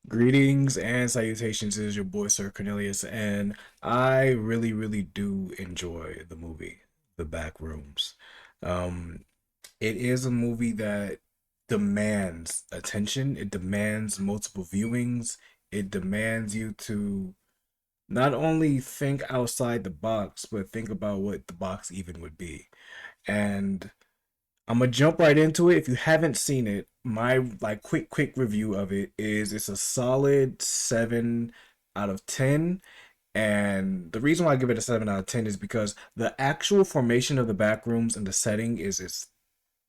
Greetings and salutations. It is your boy SirCorneliusss, and I really do enjoy the movie, The Backrooms. Um, it is a movie that demands attention. It demands multiple viewings. It demands you to not only think outside the box, but think about what the box even would be. And I'm gonna jump right into it. If you haven't seen it, my quick review of it is it's a solid 7 out of 10. And the reason why I give it a 7 out of 10 is because the actual formation of the back rooms and the setting is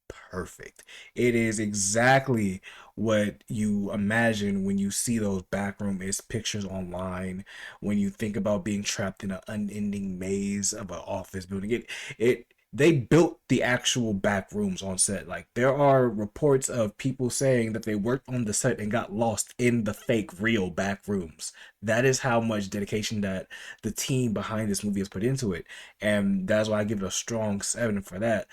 perfect. It is exactly what you imagine when you see those backroom is pictures online. When you think about being trapped in an unending maze of an office building, it they built the actual back rooms on set. Like there are reports of people saying that they worked on the set and got lost in the fake real back rooms. That is how much dedication that the team behind this movie has put into it, and that's why I give it a strong 7 for that.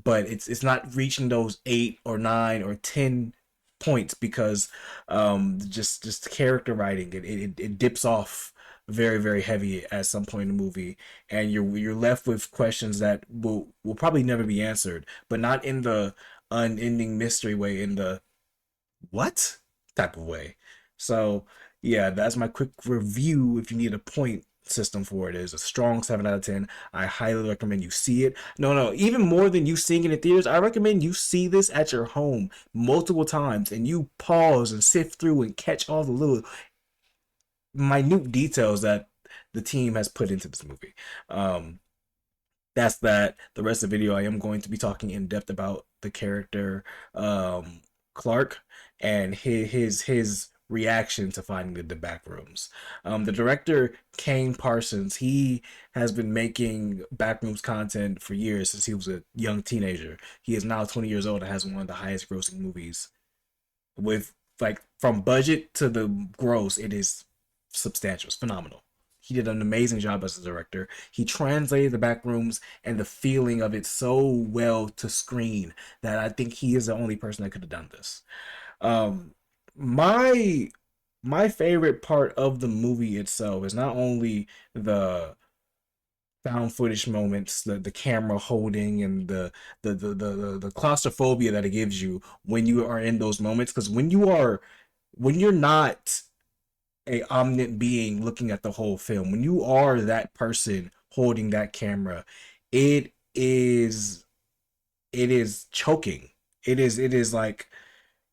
But it's not reaching those 8 or 9 or 10 points because just character writing it dips off very heavy at some point in the movie, and you're left with questions that will probably never be answered, but not in the unending mystery way, in the what type of way. So yeah, that's my quick review. If you need a point system for it, is a strong 7 out of 10. I highly recommend you see it. No, even more than you seeing it in theaters, I recommend you see this at your home multiple times and you pause and sift through and catch all the little minute details that the team has put into this movie. Um, that's that. The rest of the video, I am going to be talking in depth about the character Clark and his reaction to finding the back rooms. The director Kane Parsons, he has been making backrooms content for years since he was a young teenager. He is now 20 years old and has one of the highest grossing movies with like from budget to the gross. It is substantial. It's phenomenal. He did an amazing job as a director. He translated the back rooms and the feeling of it so well to screen that I think he is the only person that could have done this. Um, my my favorite part of the movie itself is not only the found footage moments, the camera holding, and the claustrophobia that it gives you when you are in those moments. Because when you're not a omniscient being looking at the whole film, when you are that person holding that camera, it is it is choking. It is like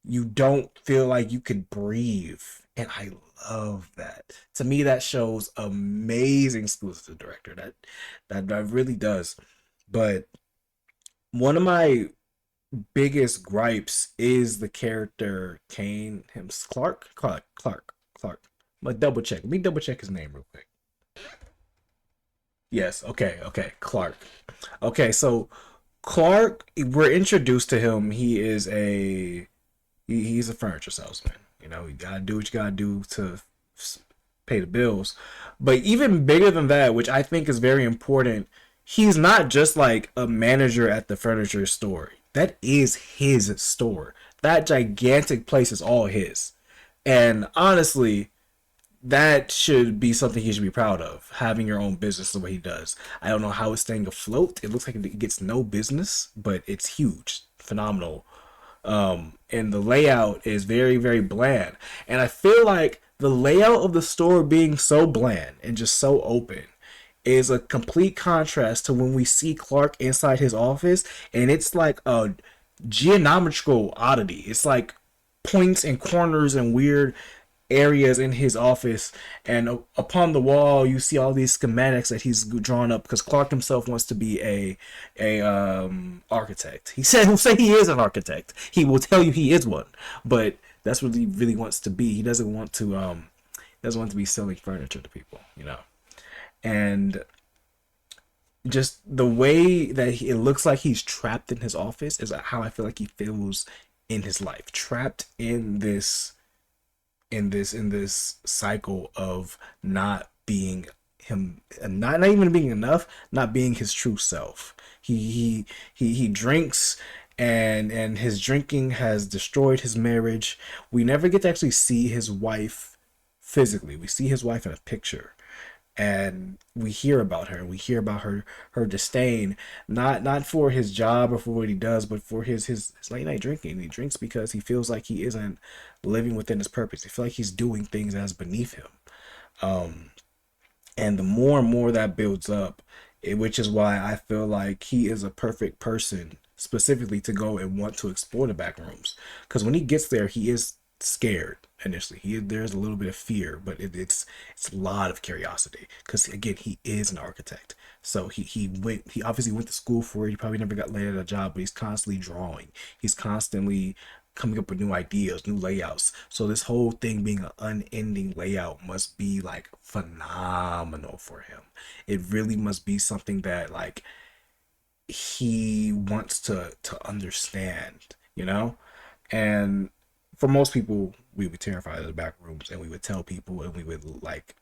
you don't feel like you could breathe. And I love that. To me, that shows amazing skills as a director. That really does. But one of my biggest gripes is the character Kane, him Clark. I'm gonna double check. Let me double check his name real quick. Yes, okay, Clark. Okay, so Clark, we're introduced to him. He's a furniture salesman. You know, you gotta do what you gotta do to pay the bills. But even bigger than that, which I think is very important, he's not just like a manager at the furniture store. That is his store. That gigantic place is all his. And honestly, that should be something he should be proud of. Having your own business the way he does. I don't know how it's staying afloat. It looks like it gets no business, but it's huge, phenomenal. And the layout is very bland. And I feel like the layout of the store being so bland and just so open is a complete contrast to when we see Clark inside his office, and it's like a geometrical oddity. It's like points and corners and weird areas in his office, and upon the wall you see all these schematics that he's drawn up because Clark himself wants to be a architect. He'll say he is an architect. He will tell you he is one, but that's what he really wants to be. He doesn't want to be selling furniture to people, you know. And just the way that it looks like he's trapped in his office is how I feel like he feels in his life, trapped in this cycle of not being him, and not even being enough, not being his true self. He drinks and his drinking has destroyed his marriage. We never get to actually see his wife physically. We see his wife in a picture, and we hear about her. We hear about her disdain, not for his job or for what he does, but for his late night drinking. He drinks because he feels like he isn't living within his purpose. He feels like he's doing things as beneath him. And the more and more that builds up, which is why I feel like he is a perfect person specifically to go and want to explore the back rooms. Because when he gets there, he is scared initially. There's a little bit of fear, but it's a lot of curiosity. Because again, he is an architect, so he obviously went to school for it. He probably never got landed a job, but he's constantly drawing. He's constantly coming up with new ideas, new layouts. So this whole thing being an unending layout must be like phenomenal for him. It really must be something that like he wants to understand, you know? And for most people, we would terrify of the back rooms and we would tell people and we would like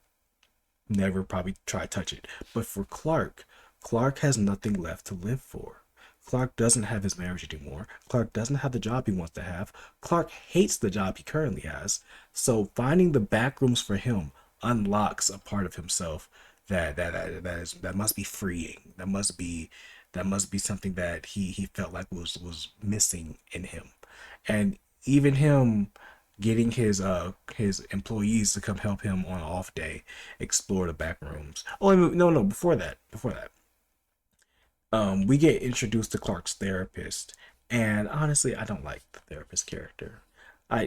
never probably try to touch it. But for Clark, Clark has nothing left to live for. Clark doesn't have his marriage anymore. Clark doesn't have the job he wants to have. Clark hates the job he currently has. So finding the back rooms for him unlocks a part of himself that must be freeing. That must be something that he felt like was missing in him. And even him getting his employees to come help him on an off day explore the back rooms. Oh no, before that, we get introduced to Clark's therapist, and honestly, I don't like the therapist character.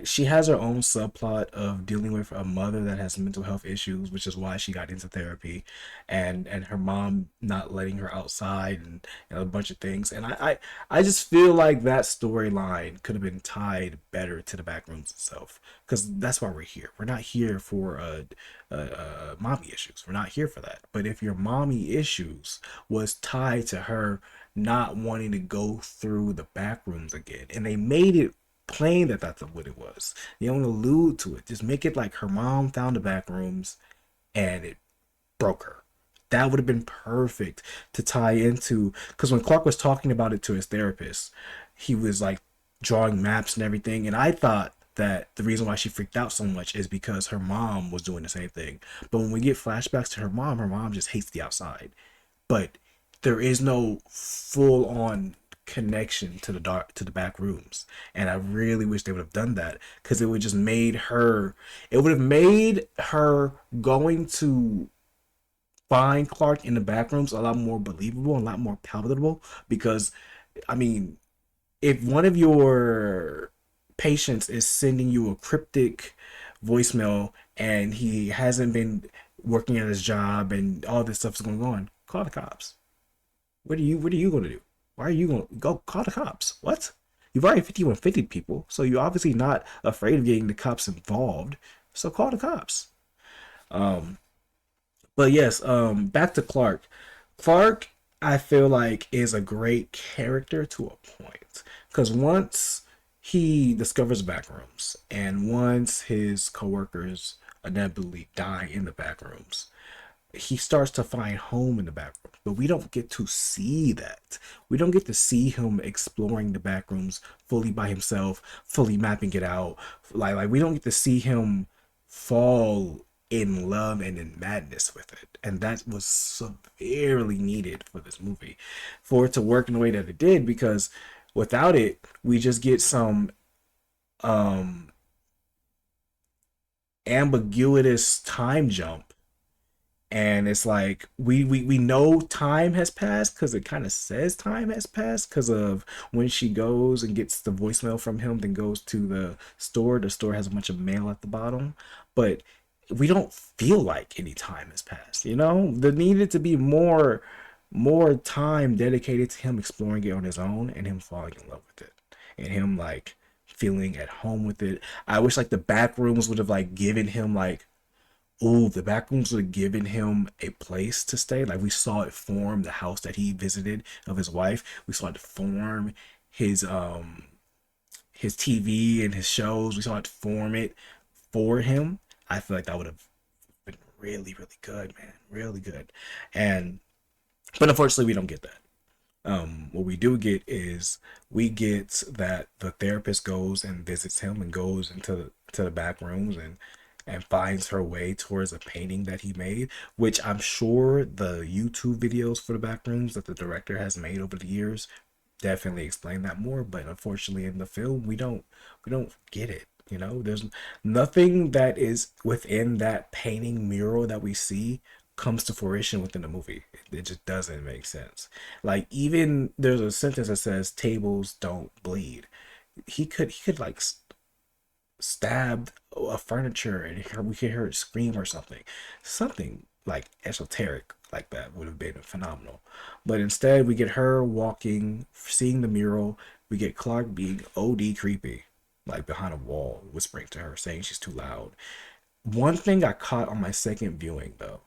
She has her own subplot of dealing with a mother that has mental health issues, which is why she got into therapy, and her mom not letting her outside and a bunch of things. And I just feel like that storyline could have been tied better to the backrooms itself, because that's why we're here. We're not here for mommy issues. We're not here for that. But if your mommy issues was tied to her not wanting to go through the back rooms again, and they made it plain that that's what it was. They don't allude to it. Just make it like her mom found the back rooms and it broke her. That would have been perfect to tie into, because when Clark was talking about it to his therapist, he was like drawing maps and everything, and I thought that the reason why she freaked out so much is because her mom was doing the same thing. But when we get flashbacks to her mom just hates the outside. But there is no full on connection to the back rooms, and I really wish they would have done that, because it would have made her going to find Clark in the back rooms a lot more believable and a lot more palatable. Because I mean, if one of your patients is sending you a cryptic voicemail and he hasn't been working at his job and all this stuff is going on, call the cops. What are you going to do? Why are you going to go call the cops? What? You've already 5150 people, so you're obviously not afraid of getting the cops involved. So call the cops. But yes, back to Clark. Clark, I feel like is a great character to a point, because once he discovers backrooms, and once his coworkers inevitably die in the backrooms, he starts to find home in the back room. But we don't get to see that. We don't get to see him exploring the back rooms fully by himself, fully mapping it out. Like we don't get to see him fall in love and in madness with it. And that was severely needed for this movie, for it to work in the way that it did, because without it, we just get some um ambiguous time jump, and it's like we know time has passed because it kind of says time has passed because of when she goes and gets the voicemail from him, then goes to the store has a bunch of mail at the bottom. But we don't feel like any time has passed, there needed to be more time dedicated to him exploring it on his own and him falling in love with it and him like feeling at home with it. I wish like the back rooms would have like given him like, oh, the back rooms would have given him a place to stay. Like we saw it form the house that he visited of his wife. We saw it form his TV and his shows. We saw it form it for him. I feel like that would have been really, really good, man. Really good. And but unfortunately we don't get that. What we do get is we get that the therapist goes and visits him and goes to the back rooms and finds her way towards a painting that he made, which I'm sure the YouTube videos for the back rooms that the director has made over the years definitely explain that more. But unfortunately, in the film, we don't get it. You know, there's nothing that is within that painting mural that we see comes to fruition within the movie. It just doesn't make sense. Like, even there's a sentence that says tables don't bleed. He could like stabbed a furniture and we could hear it scream or something like esoteric like that would have been phenomenal. But instead we get her walking, seeing the mural. We get Clark being OD creepy, like behind a wall, whispering to her, saying she's too loud. One thing I caught on my second viewing though,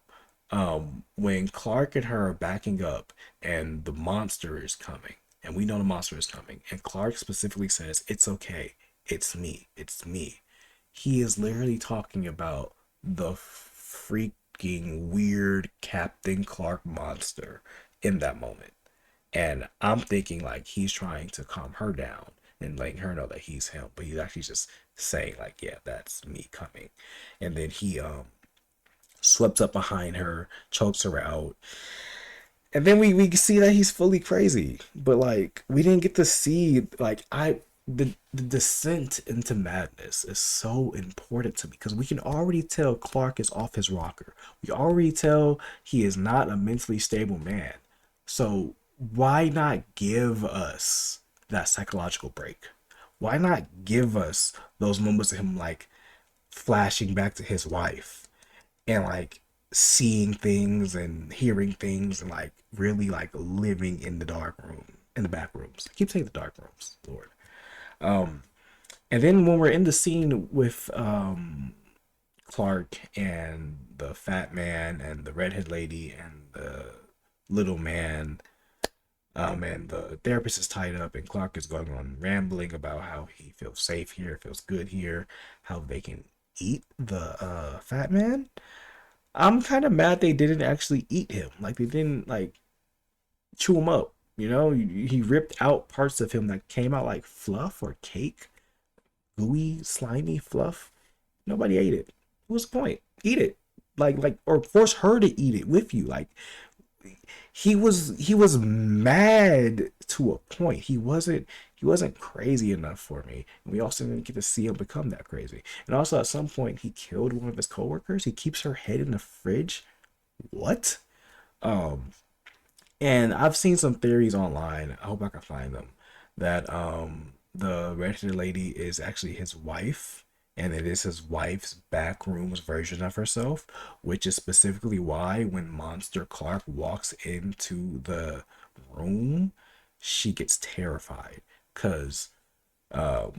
when Clark and her are backing up and the monster is coming, and we know the monster is coming, and Clark specifically says, "It's okay, it's me." He is literally talking about the freaking weird Captain Clark monster in that moment. And I'm thinking like he's trying to calm her down and letting her know that he's him, but he's actually just saying like, yeah, that's me coming. And then he swept up behind her, chokes her out, and then we see that he's fully crazy. But like we didn't get to see like the descent into madness is so important to me because we can already tell Clark is off his rocker. We already tell he is not a mentally stable man. So why not give us that psychological break? Why not give us those moments of him like flashing back to his wife and like seeing things and hearing things and like really like living in the dark room, in the back rooms. I keep saying the dark rooms, Lord. And then when we're in the scene with Clark and the fat man and the redhead lady and the little man, and the therapist is tied up, and Clark is going on rambling about how he feels safe here, feels good here, how they can eat the fat man. I'm kind of mad they didn't actually eat him. Like they didn't like chew him up. You know, he ripped out parts of him that came out like fluff or cake, gooey, slimy fluff. Nobody ate it. What's the point? Eat it. Or force her to eat it with you. Like he was mad to a point. He wasn't crazy enough for me. And we also didn't get to see him become that crazy. And also at some point he killed one of his coworkers. He keeps her head in the fridge. What? Um and I've seen some theories online. I hope I can find them. That the redheaded lady is actually his wife, and it is his wife's backrooms version of herself, which is specifically why when Monster Clark walks into the room, she gets terrified. Cause the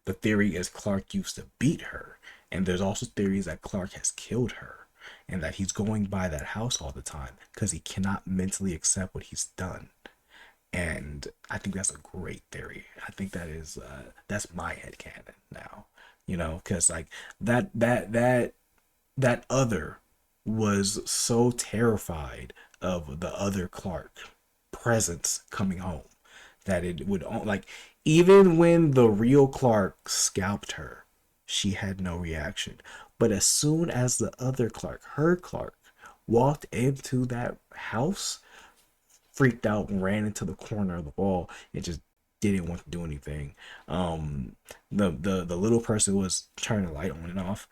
theory is Clark used to beat her, and there's also theories that Clark has killed her, and that he's going by that house all the time because he cannot mentally accept what he's done. And I think that's a great theory. I think that's my head canon now, because like that that other was so terrified of the other Clark presence coming home that it would like, even when the real Clark scalped her, she had no reaction. But as soon as the other Clark, her Clark, walked into that house, freaked out and ran into the corner of the wall and just didn't want to do anything. The little person was turning the light on and off,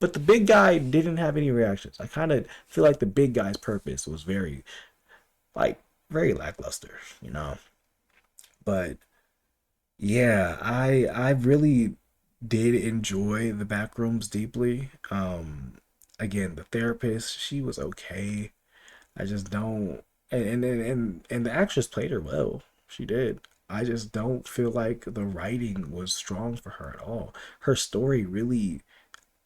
but the big guy didn't have any reactions. I kind of feel like the big guy's purpose was like very lackluster, you know. But yeah, I really did enjoy the backrooms deeply. Again, the therapist, she was okay. I just don't, and the actress played her well. She did. I just don't feel like the writing was strong for her at all. Her story really,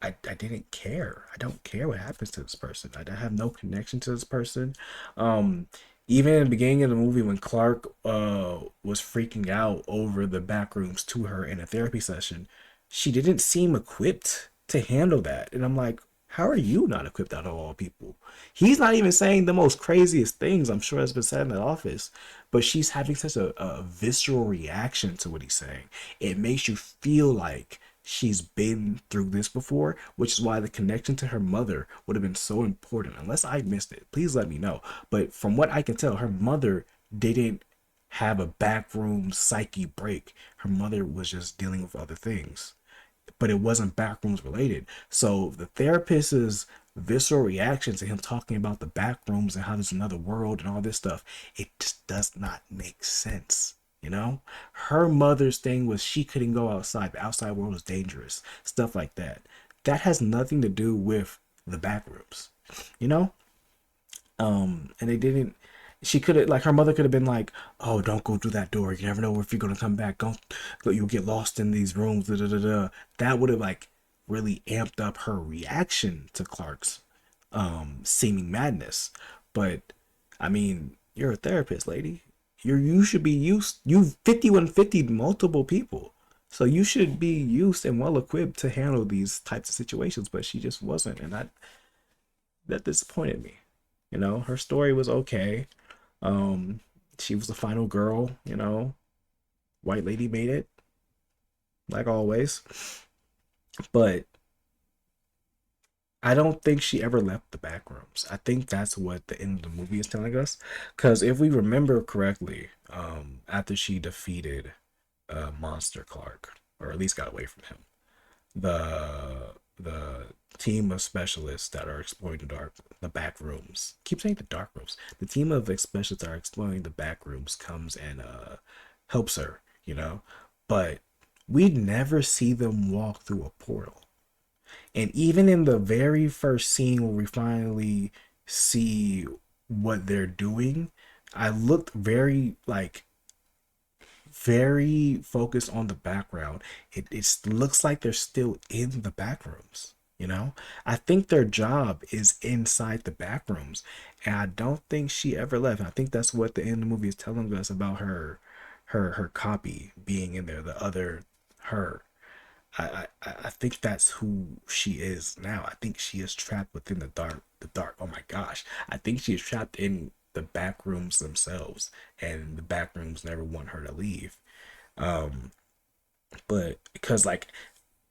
I didn't care. I don't care what happens to this person. I have no connection to this person. Um, Even in the beginning of the movie when Clark was freaking out over the backrooms to her in a therapy session, she didn't seem equipped to handle that. And I'm like, How are you not equipped out of all people? He's not even saying the most craziest things I'm sure has been said in that office, but she's having such a visceral reaction to what he's saying. It makes you feel like she's been through this before, which is why the connection to her mother would have been so important. Unless I missed it, please let me know. But from what I can tell, her mother didn't have a backroom psyche break. Her mother was just dealing with other things, but it wasn't backrooms related. So the therapist's visceral reaction to him talking about the backrooms and how there's another world and all this stuff, it just does not make sense. You know, her mother's thing was she couldn't go outside. The outside world was dangerous. Stuff like that. That has nothing to do with the backrooms. You know, and they didn't. She could have, like, her mother could have been like, "Oh, don't go through that door. You never know if you're gonna come back. Don't, you'll get lost in these rooms." Da, da, da, da. That would have like really amped up her reaction to Clark's seeming madness. But I mean, you're a therapist, lady. You should be used. You've 5150 multiple people, so you should be used and well equipped to handle these types of situations. But she just wasn't, and that disappointed me. You know, her story was okay. Um, she was the final girl, you know. White lady made it, like always. But I don't think she ever left the back rooms. I think that's what the end of the movie is telling us. Because if we remember correctly, after she defeated Monster Clark, or at least got away from him, the team of specialists that are exploring the back rooms. Keep saying the dark rooms. The team of specialists that are exploring the back rooms comes and helps her, you know. But we never see them walk through a portal. And even in the very first scene where we finally see what they're doing, I looked very like very focused on the background. It looks like they're still in the back rooms. You know, I think their job is inside the back rooms, and I don't think she ever left. I think that's what the end of the movie is telling us about her copy being in there, the other her. I think that's who she is now. I think she is trapped within the dark. The dark. Oh my gosh! I think she is trapped in the back rooms themselves, and the back rooms never want her to leave. Um, but because like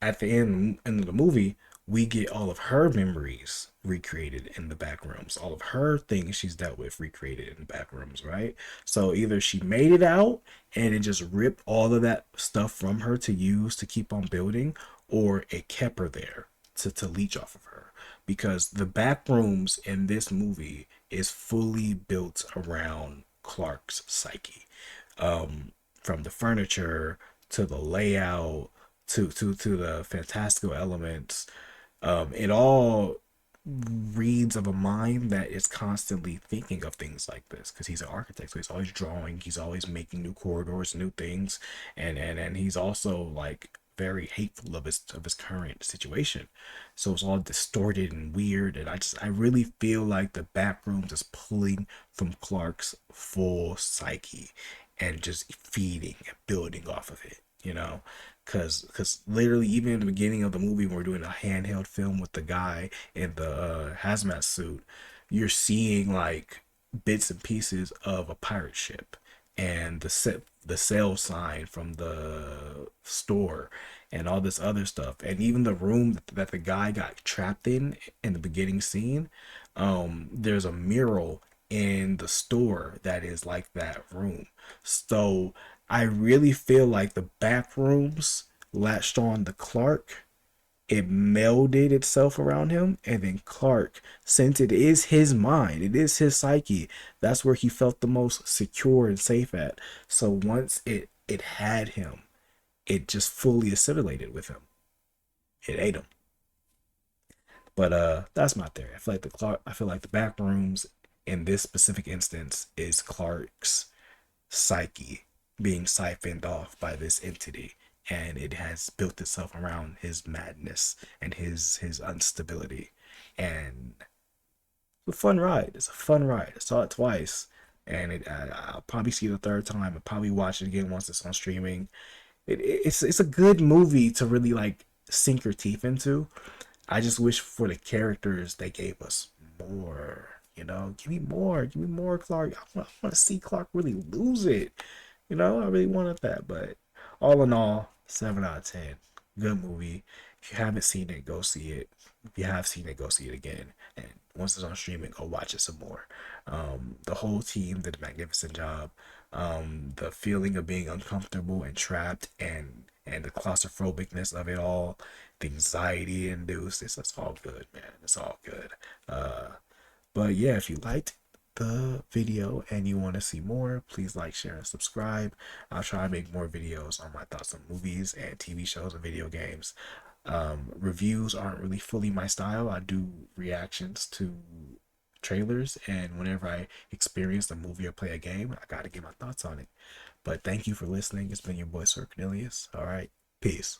at the end of the movie, we get all of her memories recreated in the back rooms, all of her things she's dealt with recreated in the back rooms, right? So either she made it out and it just ripped all of that stuff from her to use to keep on building, or it kept her there to leech off of her. Because the back rooms in this movie is fully built around Clark's psyche, from the furniture to the layout to the fantastical elements. It all reads of a mind that is constantly thinking of things like this because he's an architect, so he's always drawing, he's always making new corridors, new things, and he's also like very hateful of his current situation. So it's all distorted and weird, and I really feel like the back rooms is pulling from Clark's full psyche and just feeding and building off of it, you know. Cause literally even in the beginning of the movie when we're doing a handheld film with the guy in the hazmat suit, you're seeing like bits and pieces of a pirate ship and the sale sign from the store and all this other stuff, and even the room that the guy got trapped in the beginning scene. There's a mural in the store that is like that room. So I really feel like the back rooms latched on to Clark. It melded itself around him, and then Clark, since it is his mind, it is his psyche, that's where he felt the most secure and safe at. So once it had him, it just fully assimilated with him. It ate him. But that's my theory. I feel like the back rooms in this specific instance is Clark's psyche being siphoned off by this entity, and it has built itself around his madness and his instability. And it's a fun ride. It's a fun ride. I saw it twice, and I'll probably see it a third time. I'll probably watch it again once it's on streaming. It's a good movie to really like sink your teeth into. I just wish for the characters they gave us more. Give me more. Give me more Clark. I want to see Clark really lose it. I really wanted that. But all in all, 7 out of 10. Good movie. If you haven't seen it, go see it. If you have seen it, go see it again. And once it's on streaming, go watch it some more. The whole team did a magnificent job. The feeling of being uncomfortable and trapped, and the claustrophobicness of it all, the anxiety induced. It's all good, man. It's all good. But yeah, if you liked the video and you want to see more, please like, share, and subscribe. I'll try to make more videos on my thoughts on movies and TV shows and video games. Reviews aren't really fully my style. I do reactions to trailers, and whenever I experience a movie or play a game, I gotta get my thoughts on it. But thank you for listening. It's been your boy, SirCorneliusss. All right, peace.